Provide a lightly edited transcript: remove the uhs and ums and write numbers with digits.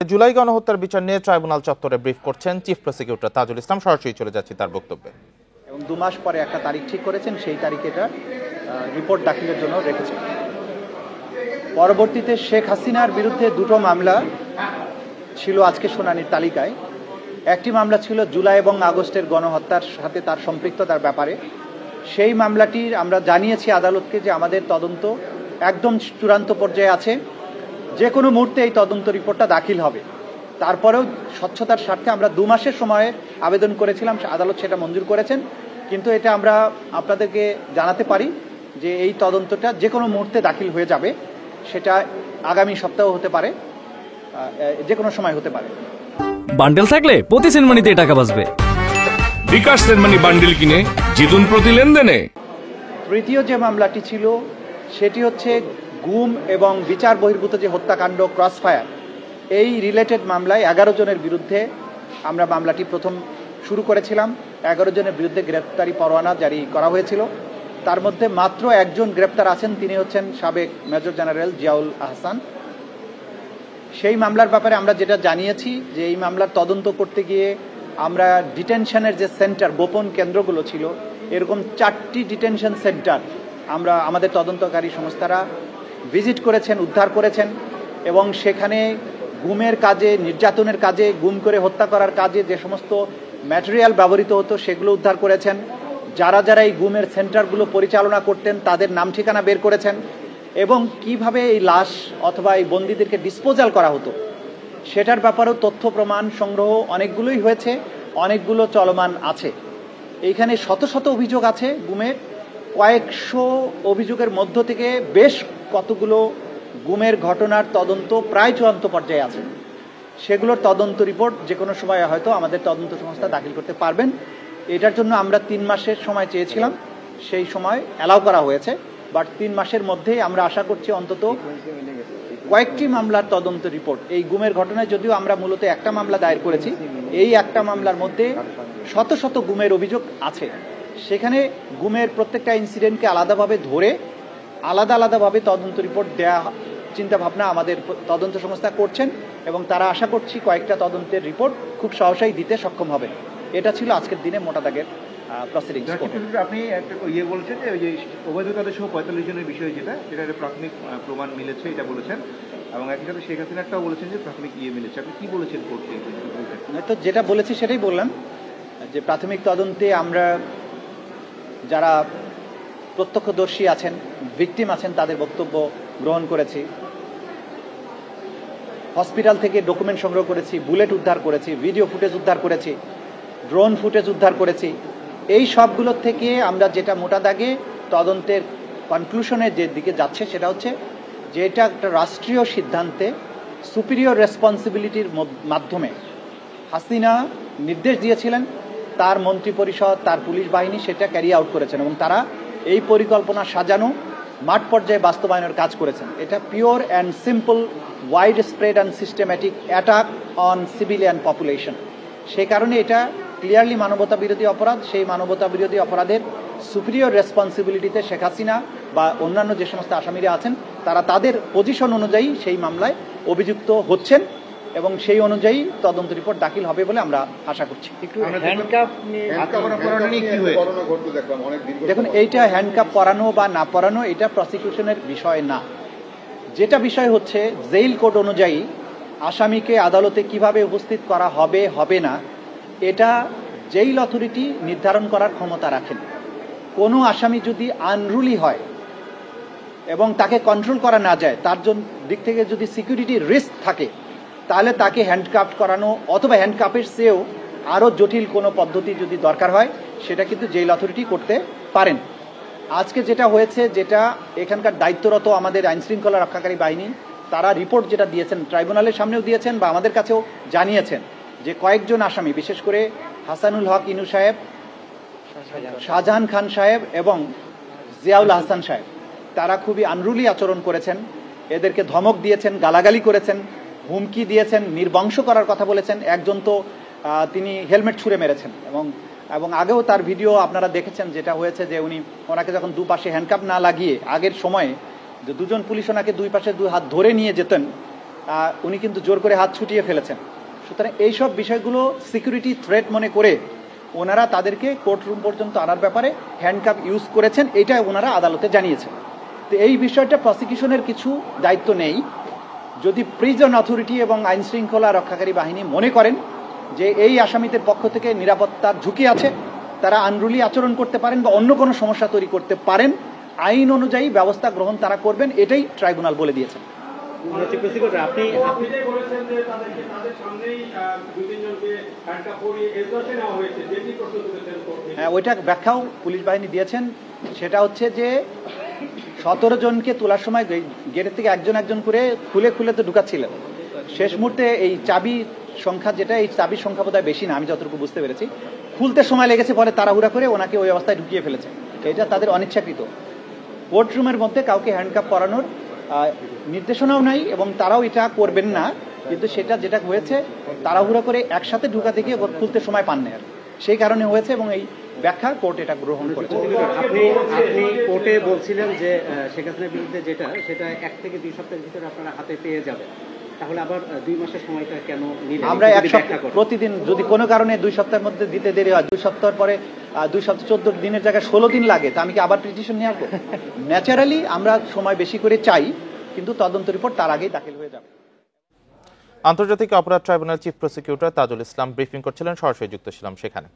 জুলাই গণহত্যার বিচার নিয়ে ট্রাইব্যুনাল চত্বরে ব্রিফ করছেন চিফ প্রসিকিউটর তাজুল ইসলাম। সরাসরি চলে যাচ্ছি তার বক্তব্যে। এবং 2 মাস পরে একটা তারিখ ঠিক করেছেন, সেই তারিখে এটা রিপোর্ট দাখিলের জন্য রেখেছেন। পরবর্তীতে শেখ হাসিনার বিরুদ্ধে 2টো মামলা ছিল আজকে শুনানির তালিকায়। একটি মামলা ছিল জুলাই এবং আগস্টের গণহত্যার সাথে তার সম্পৃক্ততার ব্যাপারে। সেই মামলাটির আমরা জানিয়েছি আদালতকে যে আমাদের তদন্ত একদম চূড়ান্ত পর্যায়ে আছে, যে কোনো মুহূর্তে এই তদন্ত রিপোর্টটা দাখিল হবে। তারপরেও স্বচ্ছতার স্বার্থে আমরা 2 মাসের সময়ে আবেদন করেছিলাম, আদালত সেটা মঞ্জুর করেছেন। কিন্তু এটা আমরা আপনাদেরকে জানাতে পারি যে এই তদন্তটা যে কোনো মুহূর্তে দাখিল হয়ে যাবে। সেটা আগামী সপ্তাহ হতে পারে, যে কোনো সময় হতে পারে। বান্ডেল থাকলে প্রতি সেনমানিতে টাকা বাঁচবে। বিকাশ সেনমানি বান্ডেল কিনে জিতুন প্রতি লেনদেনে। তৃতীয় যে মামলাটি ছিল সেটি হচ্ছে গুম এবং বিচার বহির্ভূত যে হত্যাকাণ্ড ক্রসফায়ার, এই রিলেটেড মামলায় 11 জনের বিরুদ্ধে আমরা মামলাটি প্রথম শুরু করেছিলাম। 11 জনের বিরুদ্ধে গ্রেপ্তারি পরোয়ানা জারি করা হয়েছিল। তার মধ্যে মাত্র একজন গ্রেপ্তার আছেন, তিনি হচ্ছেন সাবেক মেজর জেনারেল জিয়াউল আহসান। সেই মামলার ব্যাপারে আমরা যেটা জানিয়েছি যে এই মামলার তদন্ত করতে গিয়ে আমরা ডিটেনশনের যে সেন্টার, গোপন কেন্দ্রগুলো ছিল, এরকম 4টি ডিটেনশন সেন্টার আমরা আমাদের তদন্তকারী সংস্থারা ভিজিট করেছেন, উদ্ধার করেছেন। এবং সেখানে গুমের কাজে, নির্যাতনের কাজে, গুম করে হত্যা করার কাজে যে সমস্ত ম্যাটেরিয়াল ব্যবহৃত হতো সেগুলো উদ্ধার করেছেন। যারা যারা এই গুমের সেন্টারগুলো পরিচালনা করতেন তাদের নাম ঠিকানা বের করেছেন। এবং কিভাবে এই লাশ অথবা এই বন্দীদেরকে ডিসপোজাল করা হতো সেটার ব্যাপারেও তথ্য প্রমাণ সংগ্রহ অনেকগুলোই হয়েছে, অনেকগুলো চলমান আছে। এইখানে শত শত অভিযোগ আছে গুমের। কয়েকশো অভিযোগের মধ্য থেকে বেশ কতগুলো গুমের ঘটনার তদন্ত প্রায় চূড়ান্ত পর্যায়ে আছে। সেগুলোর তদন্ত রিপোর্ট যে কোনো সময় হয়তো আমাদের তদন্ত সংস্থা দাখিল করতে পারবেন। এটার জন্য আমরা 3 মাসের সময় চেয়েছিলাম, সেই সময় অ্যালাউ করা হয়েছে। বাট 3 মাসের মধ্যেই আমরা আশা করছি অন্তত কয়েকটি মামলার তদন্ত রিপোর্ট। এই গুমের ঘটনায় যদিও আমরা মূলত একটা মামলা দায়ের করেছি, এই একটা মামলার মধ্যে শত শত গুমের অভিযোগ আছে। সেখানে গুমের প্রত্যেকটা ইনসিডেন্টকে আলাদাভাবে ধরে আলাদা আলাদাভাবে তদন্ত রিপোর্ট দেওয়া চিন্তাভাবনা আমাদের তদন্ত সংস্থা করছেন। এবং তারা আশা করছি কয়েকটা তদন্তের রিপোর্ট খুব সহসাই দিতে সক্ষম হবে। এটা ছিল আজকের দিনে মোটা দাগের প্রসিডিংস। আপনি একটা বলছেন যে ওই যে অবৈধতাদের সহ 45 জনের বিষয় যেটা প্রাথমিক প্রমাণ মিলেছে এটা বলেছেন, এবং একই সাথে শেখ হাসিনাটাও বলেছেন যে প্রাথমিক মিলেছে। আপনি কি বলেছেন কোর্টে? তো যেটা বলেছি সেটাই বললাম, যে প্রাথমিক তদন্তে আমরা যারা প্রত্যক্ষদর্শী আছেন, ভিকটিম আছেন, তাদের বক্তব্য গ্রহণ করেছি। হসপিটাল থেকে ডকুমেন্ট সংগ্রহ করেছি, বুলেট উদ্ধার করেছি, ভিডিও ফুটেজ উদ্ধার করেছি, ড্রোন ফুটেজ উদ্ধার করেছি। এই সবগুলোর থেকে আমরা যেটা মোটা দাগে তদন্তের কনক্লুশনের যে দিকে যাচ্ছে সেটা হচ্ছে যে এটা একটা রাষ্ট্রীয় সিদ্ধান্তে সুপিরিয়র রেসপন্সিবিলিটির মাধ্যমে হাসিনা নির্দেশ দিয়েছিলেন, তার মন্ত্রিপরিষদ, তার পুলিশ বাহিনী সেটা ক্যারি আউট করেছেন এবং তারা এই পরিকল্পনা সাজানো মাঠ পর্যায়ে বাস্তবায়নের কাজ করেছেন। এটা pure and simple wide spread and systematic attack on civilian population. সেই কারণে এটা ক্লিয়ারলি মানবতা বিরোধী অপরাধ। সেই মানবতা বিরোধী অপরাধের সুপিরিয়র রেসপন্সিবিলিটিতে শেখ হাসিনা বা অন্যান্য যে সমস্ত আসামিরা আছেন তারা তাদের পজিশন অনুযায়ী সেই মামলায় অভিযুক্ত হচ্ছেন এবং সেই অনুযায়ী তদন্ত রিপোর্ট দাখিল হবে বলে আমরা আশা করছি। দেখুন, এইটা হ্যান্ডকাপ পরানো বা না পরানো এটা প্রসিকিউশনের বিষয় না। যেটা বিষয় হচ্ছে জেইল কোড অনুযায়ী আসামিকে আদালতে কিভাবে উপস্থিত করা হবে হবে না, এটা জেইল অথরিটি নির্ধারণ করার ক্ষমতা রাখেন। কোনো আসামি যদি আনরুলি হয় এবং তাকে কন্ট্রোল করা না যায়, তার জন্য দিক থেকে যদি সিকিউরিটি রিস্ক থাকে, তাহলে তাকে হ্যান্ডকাপ করানো অথবা হ্যান্ডকাপের চেয়েও আরও জটিল কোনো পদ্ধতি যদি দরকার হয় সেটা কিন্তু জেইল অথরিটি করতে পারেন। আজকে যেটা হয়েছে, যেটা এখানকার দায়িত্বরত আমাদের আইনশৃঙ্খলা রক্ষাকারী বাহিনী, তারা রিপোর্ট যেটা দিয়েছেন ট্রাইব্যুনালের সামনেও দিয়েছেন বা আমাদের কাছেও জানিয়েছেন যে কয়েকজন আসামি, বিশেষ করে হাসানুল হক ইনু সাহেব, শাহজাহান খান সাহেব এবং জিয়াউল আহসান সাহেব, তারা খুবই আনরুলি আচরণ করেছেন। এদেরকে ধমক দিয়েছেন, গালাগালি করেছেন, হুমকি দিয়েছেন, নির্বংশ করার কথা বলেছেন। একজন তো তিনি হেলমেট ছুঁড়ে মেরেছেন এবং আগেও তার ভিডিও আপনারা দেখেছেন, যেটা হয়েছে যে ওনাকে যখন দুপাশে হ্যান্ডকাপ না লাগিয়ে আগের সময়ে যে 2জন পুলিশ ওনাকে 2 পাশে 2 হাত ধরে নিয়ে যেতেন উনি কিন্তু জোর করে হাত ছুটিয়ে ফেলেছেন। সুতরাং এইসব বিষয়গুলো সিকিউরিটি থ্রেট মনে করে ওনারা তাদেরকে কোর্ট রুম পর্যন্ত আনার ব্যাপারে হ্যান্ডকাপ ইউজ করেছেন, এটা ওনারা আদালতে জানিয়েছেন। তো এই বিষয়টা প্রসিকিউশনের কিছু দায়িত্ব নেই। যদি প্রিজন অথরিটি এবং আইন শৃঙ্খলা রক্ষাকারী বাহিনী মনে করেন যে এই আসামিদের পক্ষ থেকে নিরাপত্তার ঝুঁকি আছে, তারা আনরুলি আচরণ করতে পারেন বা অন্য কোনো সমস্যা তৈরি করতে পারেন, আইন অনুযায়ী ব্যবস্থা গ্রহণ তারা করবেন, এটাই ট্রাইব্যুনাল বলে দিয়েছেন। হ্যাঁ, ওইটা ব্যাখ্যাও পুলিশ বাহিনী দিয়েছেন। সেটা হচ্ছে যে 17 জনকে তোলার সময় গেটের থেকে একজন একজন করে খুলে খুলে তো ঢুকাচ্ছিলেন। শেষ মুহূর্তে এই চাবি সংখ্যা যেটা, এই চাবির সংখ্যা বোধহয় বেশি না, আমি যতটুকু বুঝতে পেরেছি, খুলতে সময় লেগেছে, পরে তাড়াহুড়া করে ওনাকে ওই অবস্থায় ঢুকিয়ে ফেলেছে। এটা তাদের অনিচ্ছাকৃত। কোর্ট রুমের মধ্যে কাউকে হ্যান্ডকাপ করানোর নির্দেশনাও নাই এবং তারাও এটা করবেন না, কিন্তু সেটা যেটা হয়েছে তাড়াহুড়া করে একসাথে ঢুকাতে গিয়ে খুলতে সময় পান না, সেই কারণে হয়েছে এবং এই ব্যাখ্যা কোর্ট এটা গ্রহণ করেছে। আপনি কোর্টে বলছিলেন যে শেখ হাসিনার বিরুদ্ধে যেটা, সেটা 1 থেকে 2 সপ্তাহের ভিতরে আপনারা হাতে পেয়ে যাবেন, তাহলে আবার 2 মাসের সময়টা কেন নিলেন? আমরা 1 সপ্তাহ প্রতিদিন, যদি কোনো কারণে 2 সপ্তাহের মধ্যে দিতে দেরি হয়, 2 সপ্তাহের পরে 2 সপ্তাহ 14 দিনের জায়গায় 16 দিন লাগে, তা আমি কি আবার পিটিশন নিয়ে আসবো? ন্যাচারালি আমরা সময় বেশি করে চাই, কিন্তু তদন্ত রিপোর্ট তার আগেই দাখিল হয়ে যাবে। আন্তর্জাতিক অপরাধ tribunal chief prosecutor Tajul Islam briefing করছিলেন, সরাসরি যুক্ত ছিলাম সেখানে।